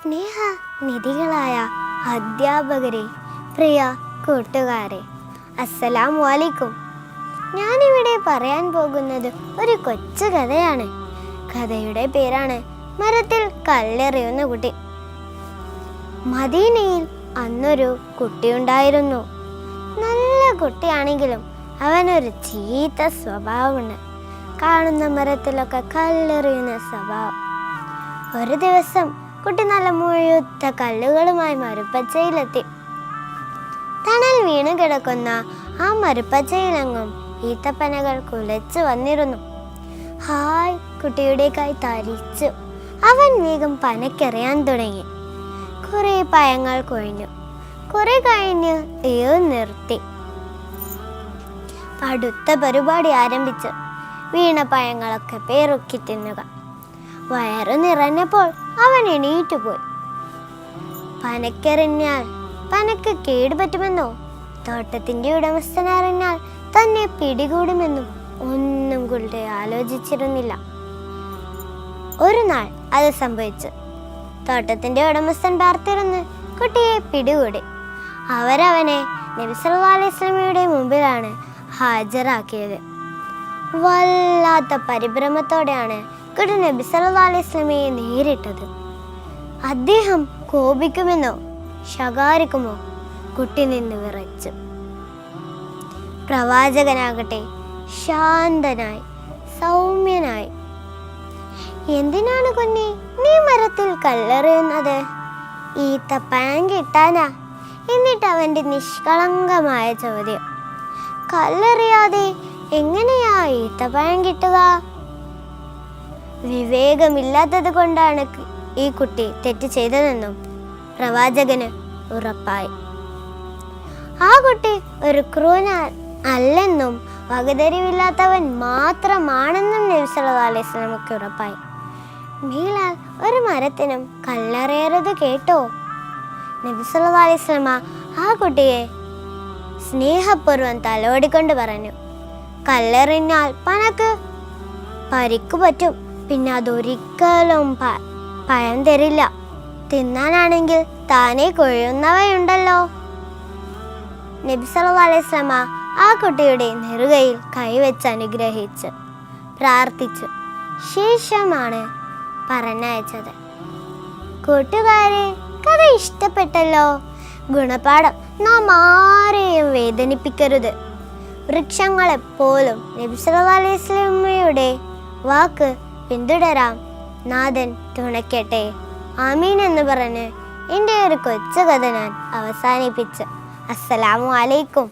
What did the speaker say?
സ്നേഹനിധികളായ അധ്യാപകരെ, പ്രിയ കൂട്ടുകാരെ, അസ്സലാമു അലൈക്കും. ഞാനിവിടെ പറയാൻ പോകുന്നത് ഒരു കൊച്ചു കഥയാണ്. കഥയുടെ പേരാണ് മരത്തിൽ കല്ലെറിയുന്ന കുട്ടി. മദീനയിൽ അന്നൊരു കുട്ടിയുണ്ടായിരുന്നു. നല്ല കുട്ടിയാണെങ്കിലും അവനൊരു ചീത്ത സ്വഭാവമുണ്ട്. കാണുന്ന മരത്തിലൊക്കെ കല്ലെറിയുന്ന സ്വഭാവം. ഒരു ദിവസം കുട്ടി നല്ല മുഴുത്ത കല്ലുകളുമായി മരുപ്പച്ചയിലെത്തി. തണൽ വീണ് കിടക്കുന്ന ആ മരുപ്പച്ചയിലെങ്ങും ഈത്തപ്പനകൾ കുലച്ചു വന്നിരുന്നു. ഹായ്! കുട്ടിയുടെ കൈ തരിച്ചു. അവൻ വേഗം പനക്കെറിയാൻ തുടങ്ങി. കുറെ പഴങ്ങൾ കൊഴിഞ്ഞു. കുറെ കഴിഞ്ഞ് നിർത്തി. അടുത്ത പരിപാടി ആരംഭിച്ചു. വീണ പഴങ്ങളൊക്കെ പേറുക്കി തിന്നുക. വയറ് നിറഞ്ഞപ്പോൾ അവൻ എണീറ്റുപോയി. പനക്കെറിഞ്ഞാൽ പനക്ക് കേടുപറ്റുമെന്നോ തോട്ടത്തിന്റെ ഉടമസ്ഥൻ അറിഞ്ഞാൽ തന്നെ പിടികൂടുമെന്നും ഒന്നും കുട്ടി ആലോചിച്ചിരുന്നില്ല. ഒരു നാൾ അത് സംഭവിച്ചു. തോട്ടത്തിന്റെ ഉടമസ്ഥൻ പാർത്തിരുന്ന് കുട്ടിയെ പിടികൂടി. അവരവനെ നബി സല്ലല്ലാഹു അലൈഹി വസല്ലമയുടെ മുമ്പിലാണ് ഹാജരാക്കിയത്. വല്ലാത്ത പരിഭ്രമത്തോടെയാണ് കുട്ടി നബി സല്ലല്ലാഹു അലൈഹി വസല്ലമയെ നേരിട്ടത്. അദ്ദേഹം കോപിക്കുമെന്നോ ശകാരിക്കുമോ കുട്ടി നിന്ന് വിറച്ചു. പ്രവാചകനാകട്ടെ ശാന്തനായി സൗമ്യനായി, എന്തിനാണ് കുഞ്ഞേ നീ മരത്തിൽ കല്ലെറിയുന്നത്? ഈത്തപ്പഴം കിട്ടാനാ? എന്നിട്ട് അവന്റെ നിഷ്കളങ്കമായ ചോദ്യം. കല്ലെറിയാതെ എങ്ങനെയാ ഈത്തപ്പഴം കിട്ടുക? വിവേകമില്ലാത്തത് കൊണ്ടാണ് ഈ കുട്ടി തെറ്റ് ചെയ്തതെന്നും പ്രവാചകന് ഉറപ്പായി. ആ കുട്ടി ഒരു ക്രൂരൻ അല്ലെന്നും വകതിരിവില്ലാത്തവൻ മാത്രമാണെന്നും നബി സല്ലല്ലാഹു അലൈഹി വസല്ലമക്ക് ഉറപ്പായി. മേലാൽ ഒരു മരത്തിനും കല്ലെറിയരുത് കേട്ടോ. നബി സല്ലല്ലാഹു അലൈഹി വസല്ലമ ആ കുട്ടിയെ സ്നേഹപൂർവ്വം തലോടിക്കൊണ്ട് പറഞ്ഞു, കല്ലെറിഞ്ഞാൽ പനക്ക് പരിക്കു പറ്റും. പിന്നെ അതൊരിക്കലും പഴം തരില്ല. തിന്നാനാണെങ്കിൽ താനെ കൊഴിയുന്നവയുണ്ടല്ലോ. നബി സല്ലല്ലാഹു അലൈഹി വസല്ലമ ആ കുട്ടിയുടെ നെറുകയിൽ കൈവച്ച് അനുഗ്രഹിച്ച് പ്രാർത്ഥിച്ചു. ശേഷമാണ് പറഞ്ഞയച്ചത്. കൂട്ടുകാരെ, കഥ ഇഷ്ടപ്പെട്ടല്ലോ? ഗുണപാഠം: നാം ആരെയും വേദനിപ്പിക്കരുത്. വൃക്ഷങ്ങളെപ്പോലും നബി സല്ലല്ലാഹു അലൈഹി വസല്ലമയുടെ വാക്ക് പിന്തുടരാം. നാഥൻ തുണയ്ക്കട്ടെ. ആമീൻ എന്ന് പറഞ്ഞ് എൻ്റെ ഒരു കൊച്ചു കഥ ഞാൻ അവസാനിപ്പിച്ചു. അസ്സലാമു അലൈക്കും.